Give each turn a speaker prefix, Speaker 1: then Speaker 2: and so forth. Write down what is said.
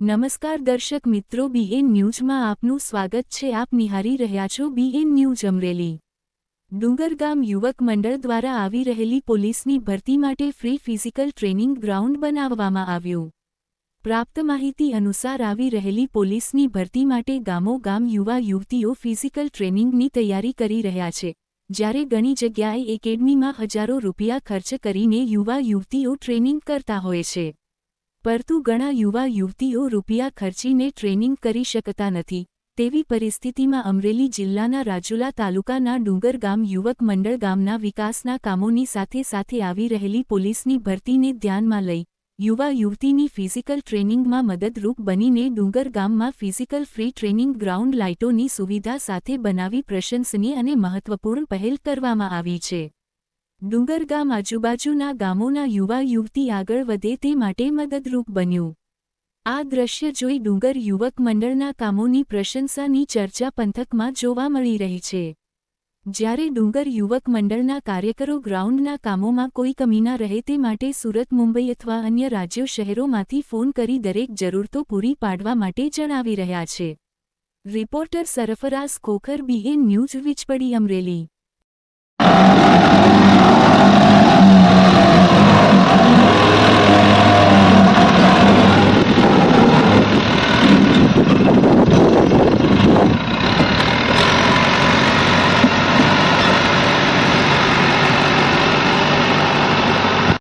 Speaker 1: નમસ્કાર દર્શક મિત્રો, બીએન ન્યૂઝમાં આપનું સ્વાગત છે। આપ નિહાળી રહ્યા છો બીએન ન્યૂઝ અમરેલી। ડુંગરગામ યુવક મંડળ દ્વારા આવી રહેલી પોલીસની ભરતી માટે ફ્રી ફિઝિકલ ટ્રેનિંગ ગ્રાઉન્ડ બનાવવામાં આવ્યું। પ્રાપ્ત માહિતી અનુસાર આવી રહેલી પોલીસની ભરતી માટે ગામોગામ યુવા યુવતીઓ ફિઝિકલ ટ્રેનિંગની તૈયારી કરી રહ્યા છે, જ્યારે ઘણી જગ્યાએ એકેડમીમાં હજારો રૂપિયા ખર્ચ કરીને યુવા યુવતીઓ ટ્રેનિંગ કરતા હોય છે, પરંતુ ઘણા યુવા યુવતીઓ રૂપિયા ખર્ચીને ટ્રેનિંગ કરી શકતા નથી। તેવી પરિસ્થિતિમાં અમરેલી જિલ્લાના રાજુલા તાલુકાના ડુંગરગામ યુવક મંડળ ગામના વિકાસના કામોની સાથે સાથે આવી રહેલી પોલીસની ભરતીને ધ્યાનમાં લઈ યુવા યુવતીની ફિઝિકલ ટ્રેનિંગમાં મદદરૂપ બનીને ડુંગરગામમાં ફિઝિકલ ફ્રી ટ્રેનિંગ ગ્રાઉન્ડ લાઇટોની સુવિધા સાથે બનાવી પ્રશંસનીય અને મહત્વપૂર્ણ પહેલ કરવામાં આવી છે। ડુંગરગામ આજુબાજુના ગામોના યુવા યુવતી આગળ વધે તે માટે મદદરૂપ બન્યું। આ દ્રશ્ય જોઈ ડુંગર યુવક મંડળના કામોની પ્રશંસાની ચર્ચા પંથકમાં જોવા મળી રહી છે, જ્યારે ડુંગર યુવક મંડળના કાર્યકરો ગ્રાઉન્ડના કામોમાં કોઈ કમી ન રહે તે માટે સુરત, મુંબઈ અથવા અન્ય રાજ્યો શહેરોમાંથી ફોન કરી દરેક જરૂરતો પૂરી પાડવા માટે જણાવી રહ્યા છે। Reporter Sarfaraz Khokhar, BN news, Vijpadi, Amreli.